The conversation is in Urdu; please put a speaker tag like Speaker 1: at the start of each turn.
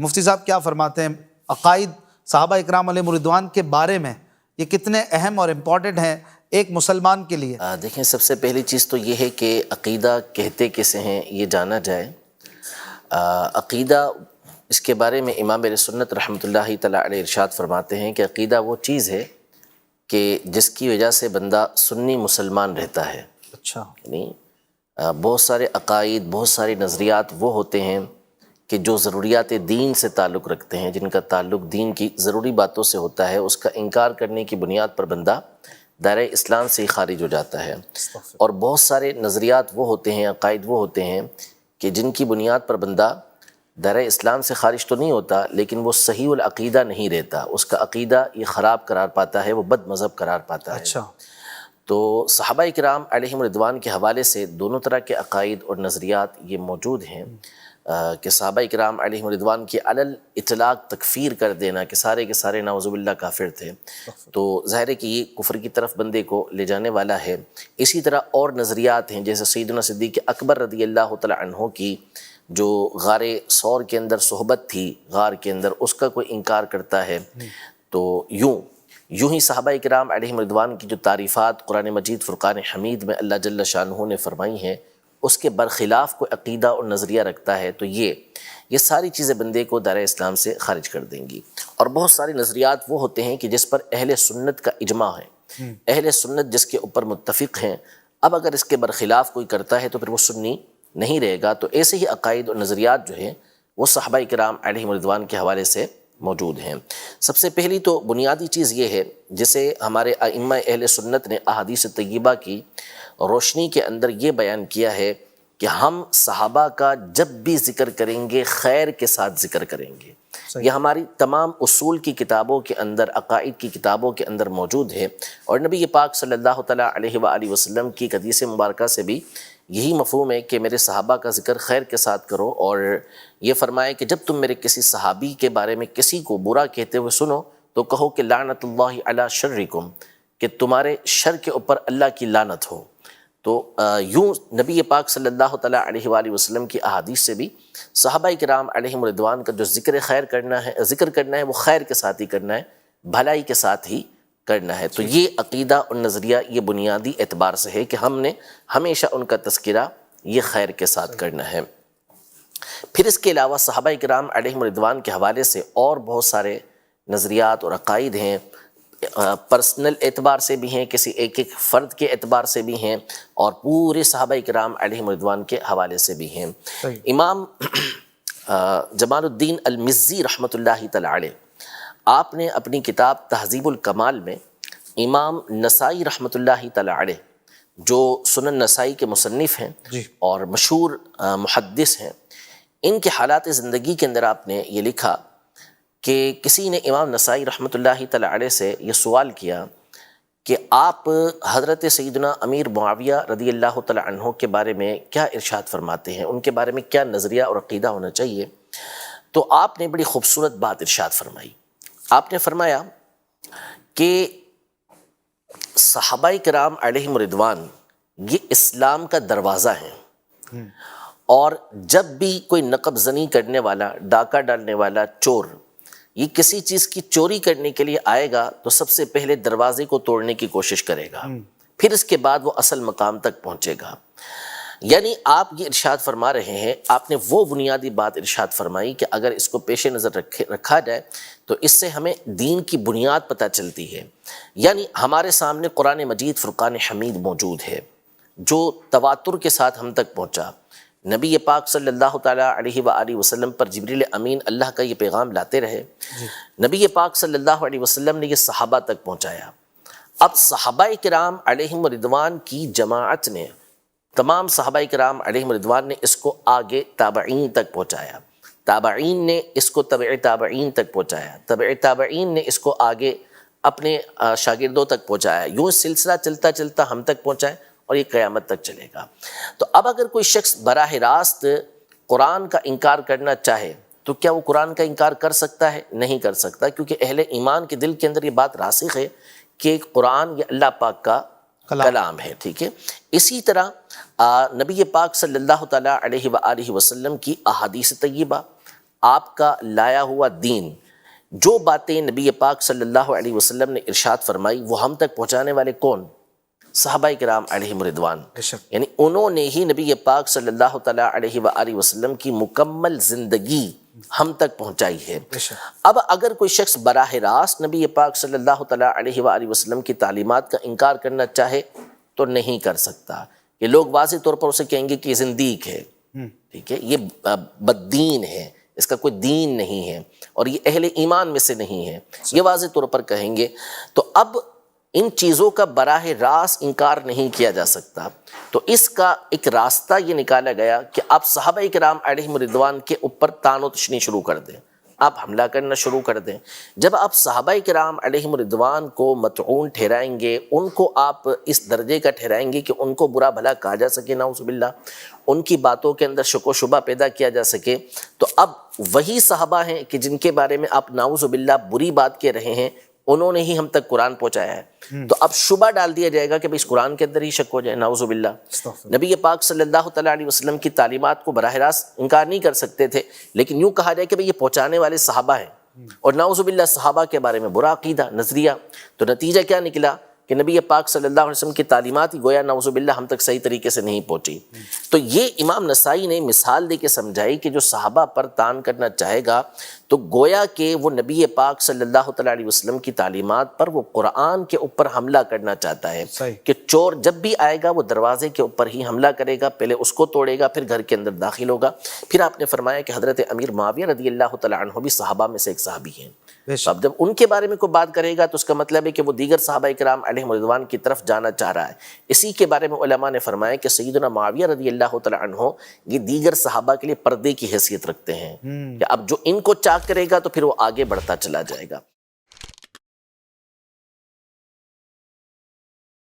Speaker 1: مفتی صاحب کیا فرماتے ہیں عقائد صحابہ اکرام علیہ رضوان کے بارے میں، یہ کتنے اہم اور امپورٹنٹ ہیں ایک مسلمان کے لیے؟
Speaker 2: دیکھیں، سب سے پہلی چیز تو یہ ہے کہ عقیدہ کہتے کسے ہیں یہ جانا جائے۔ عقیدہ، اس کے بارے میں امام اہل سنت رحمۃ اللہ تعالیٰ علیہ ارشاد فرماتے ہیں کہ عقیدہ وہ چیز ہے کہ جس کی وجہ سے بندہ سنی مسلمان رہتا ہے۔
Speaker 1: اچھا،
Speaker 2: یعنی بہت سارے عقائد، بہت سارے نظریات وہ ہوتے ہیں کہ جو ضروریات دین سے تعلق رکھتے ہیں، جن کا تعلق دین کی ضروری باتوں سے ہوتا ہے، اس کا انکار کرنے کی بنیاد پر بندہ دائرہ اسلام سے ہی خارج ہو جاتا ہے۔ اور بہت سارے نظریات وہ ہوتے ہیں، عقائد وہ ہوتے ہیں کہ جن کی بنیاد پر بندہ دائرہ اسلام سے خارج تو نہیں ہوتا، لیکن وہ صحیح العقیدہ نہیں رہتا، اس کا عقیدہ یہ خراب قرار پاتا ہے، وہ بد مذہب قرار پاتا ہے۔
Speaker 1: اچھا،
Speaker 2: تو صحابہ اکرام علیہم رضوان کے حوالے سے دونوں طرح کے عقائد اور نظریات یہ موجود ہیں کہ صحابہ اکرام علیہم رضوان کی علل اطلاق تکفیر کر دینا کہ سارے کے سارے نعوذ باللہ کافر تھے، تو ظاہر ہے کہ یہ کفر کی طرف بندے کو لے جانے والا ہے۔ اسی طرح اور نظریات ہیں، جیسے سیدنا صدیق اکبر رضی اللہ تعالی عنہ کی جو غار ثور کے اندر صحبت تھی، غار کے اندر، اس کا کوئی انکار کرتا ہے۔ تو یوں ہی صحابہ اکرام علیہم رضوان کی جو تعریفات قرآن مجید فرقان حمید میں اللہ جل شانہ نے فرمائی ہیں، اس کے برخلاف کوئی عقیدہ اور نظریہ رکھتا ہے تو یہ ساری چیزیں بندے کو دائرہ اسلام سے خارج کر دیں گی۔ اور بہت سارے نظریات وہ ہوتے ہیں کہ جس پر اہل سنت کا اجماع ہے، اہل سنت جس کے اوپر متفق ہیں، اب اگر اس کے برخلاف کوئی کرتا ہے تو پھر وہ سنی نہیں رہے گا۔ تو ایسے ہی عقائد اور نظریات جو ہیں وہ صحابہ کرام علیہم رضوان کے حوالے سے موجود ہیں۔ سب سے پہلی تو بنیادی چیز یہ ہے، جسے ہمارے ائمہ اہل سنت نے احادیث طیبہ کی روشنی کے اندر یہ بیان کیا ہے کہ ہم صحابہ کا جب بھی ذکر کریں گے خیر کے ساتھ ذکر کریں گے۔ یہ ہماری تمام اصول کی کتابوں کے اندر، عقائد کی کتابوں کے اندر موجود ہے، اور نبی پاک صلی اللہ تعالیٰ علیہ وآلہ وسلم کی حدیث مبارکہ سے بھی یہی مفہوم ہے کہ میرے صحابہ کا ذکر خیر کے ساتھ کرو، اور یہ فرمائے کہ جب تم میرے کسی صحابی کے بارے میں کسی کو برا کہتے ہوئے سنو تو کہو کہ لعنت اللہ علی شرکم، کہ تمہارے شر کے اوپر اللہ کی لعنت ہو۔ تو یوں نبی پاک صلی اللہ تعالیٰ علیہ وآلہ وسلم کی احادیث سے بھی صحابہ کرام علیہم رضوان کا جو ذکر کرنا ہے وہ خیر کے ساتھ ہی کرنا ہے، بھلائی کے ساتھ ہی کرنا ہے۔ تو یہ عقیدہ اور نظریہ یہ بنیادی اعتبار سے ہے کہ ہم نے ہمیشہ ان کا تذکرہ یہ خیر کے ساتھ کرنا ہے۔ پھر اس کے علاوہ صحابہ کرام علیہم رضوان کے حوالے سے اور بہت سارے نظریات اور عقائد ہیں، پرسنل اعتبار سے بھی ہیں، کسی ایک فرد کے اعتبار سے بھی ہیں، اور پورے صحابہ کرام علیہم رضوان کے حوالے سے بھی ہیں۔ امام جمال الدین المزی رحمۃ اللہ تعالی علیہ، آپ نے اپنی کتاب تہذیب الکمال میں امام نسائی رحمۃ اللہ تعالی علیہ، جو سنن نسائی کے مصنف ہیں اور مشہور محدث ہیں، ان کے حالات زندگی کے اندر آپ نے یہ لکھا کہ کسی نے امام نسائی رحمۃ اللہ تعالی علیہ سے یہ سوال کیا کہ آپ حضرت سیدنا امیر معاویہ رضی اللہ تعالی عنہ کے بارے میں کیا ارشاد فرماتے ہیں، ان کے بارے میں کیا نظریہ اور عقیدہ ہونا چاہیے؟ تو آپ نے بڑی خوبصورت بات ارشاد فرمائی۔ آپ نے فرمایا کہ صحابہ کرام علیہم رضوان یہ اسلام کا دروازہ ہیں، اور جب بھی کوئی نقب زنی کرنے والا، ڈاکہ ڈالنے والا، چور یہ کسی چیز کی چوری کرنے کے لیے آئے گا تو سب سے پہلے دروازے کو توڑنے کی کوشش کرے گا، پھر اس کے بعد وہ اصل مقام تک پہنچے گا۔ یعنی آپ یہ ارشاد فرما رہے ہیں، آپ نے وہ بنیادی بات ارشاد فرمائی کہ اگر اس کو پیش نظر رکھا جائے تو اس سے ہمیں دین کی بنیاد پتہ چلتی ہے۔ یعنی ہمارے سامنے قرآن مجید فرقان حمید موجود ہے جو تواتر کے ساتھ ہم تک پہنچا۔ نبی پاک صلی اللہ تعالیٰ علیہ وآلہ وسلم پر جبریل امین اللہ کا یہ پیغام لاتے رہے، نبی پاک صلی اللہ علیہ وسلم نے یہ صحابہ تک پہنچایا۔ اب صحابہ کرام علیہم رضوان کی جماعت نے، تمام صحابہ کرام علیہم رضوان نے اس کو آگے تابعین تک پہنچایا، تابعین نے اس کو تبع تابعین تک پہنچایا، تبع تابعین نے اس کو آگے اپنے شاگردوں تک پہنچایا، یوں سلسلہ چلتا چلتا ہم تک پہنچائے اور یہ قیامت تک چلے گا۔ تو اب اگر کوئی شخص براہ راست قرآن کا انکار کرنا چاہے تو کیا وہ قرآن کا انکار کر سکتا ہے؟ نہیں کر سکتا، کیونکہ اہل ایمان کے دل کے اندر یہ بات راسخ ہے کہ قرآن یہ اللہ پاک کا کلام ہے، ٹھیک ہے۔ اسی طرح نبی پاک صلی اللہ تعالیٰ علیہ وآلہ وسلم کی احادیث طیبہ، آپ کا لایا ہوا دین، جو باتیں نبی پاک صلی اللہ علیہ وسلم نے ارشاد فرمائی وہ ہم تک پہنچانے والے کون؟ صحابہ کرام علیہم رضوان. یعنی انہوں نے ہی نبی پاک صلی اللہ تعالیٰ علیہ وآلہ وسلم کی مکمل زندگی ہم تک پہنچائی ہے. اب اگر کوئی شخص براہ راست نبی پاک صلی اللہ تعالیٰ علیہ وآلہ وسلم کی تعلیمات کا انکار کرنا چاہے تو نہیں کر سکتا. کہ لوگ واضح طور پر اسے کہیں گے کہ یہ زندیق ہے، ٹھیک ہے، یہ بددین ہے، اس کا کوئی دین نہیں ہے اور یہ اہل ایمان میں سے نہیں ہے، یہ واضح طور پر کہیں گے. تو اب ان چیزوں کا براہ راست انکار نہیں کیا جا سکتا. تو اس کا ایک راستہ یہ نکالا گیا کہ آپ صحابہ کرام علیہم رضوان کے اوپر طعن و تشنیع شروع کر دیں، آپ حملہ کرنا شروع کر دیں. جب آپ صحابہ کرام علیہم رضوان کو مطعون ٹھہرائیں گے، ان کو آپ اس درجے کا ٹھہرائیں گے کہ ان کو برا بھلا کہا جا سکے، نعوذ باللہ، ان کی باتوں کے اندر شک و شبہ پیدا کیا جا سکے، تو اب وہی صحابہ ہیں کہ جن کے بارے میں آپ نعوذ باللہ بری بات کہہ رہے ہیں، انہوں نے ہی ہم تک قرآن پہنچایا ہے. تو اب شبہ ڈال دیا جائے گا کہ اس قرآن کے اندر ہی شک ہو جائے، نعوذ باللہ. نبی پاک صلی اللہ تعالیٰ علیہ وسلم کی تعلیمات کو براہ راست انکار نہیں کر سکتے تھے، لیکن یوں کہا جائے کہ یہ پہنچانے والے صحابہ ہیں، اور نعوذ باللہ صحابہ کے بارے میں برا عقیدہ، نظریہ. تو نتیجہ کیا نکلا کہ نبی پاک صلی اللہ علیہ وسلم کی تعلیمات ہی گویا نعوذ باللہ ہم تک صحیح طریقے سے نہیں پہنچی. تو یہ امام نسائی نے مثال دے کے سمجھائی کہ جو صحابہ پر طعن کرنا چاہے گا تو گویا کہ وہ نبی پاک صلی اللہ تعالیٰ علیہ وسلم کی تعلیمات پر، وہ قرآن کے اوپر حملہ کرنا چاہتا ہے. کہ چور جب بھی آئے گا وہ دروازے کے اوپر ہی حملہ کرے گا، پہلے اس کو توڑے گا، پھر گھر کے اندر داخل ہوگا. پھر آپ نے فرمایا کہ حضرت امیر معاویہ رضی اللہ تعالیٰ عنہ بھی صحابہ میں سے ایک صحابی ہیں. اب جب ان کے بارے میں کوئی بات کرے گا تو اس کا مطلب ہے کہ وہ دیگر صحابہ کرام علیہم رضوان کی طرف جانا چاہ رہا ہے. اسی کے بارے میں علماء نے فرمایا کہ سیدنا معاویہ رضی اللہ تعالیٰ عنہ یہ دیگر صحابہ کے لیے پردے کی حیثیت رکھتے ہیں، کہ اب جو ان کو چاک کرے گا تو پھر وہ آگے بڑھتا چلا جائے گا.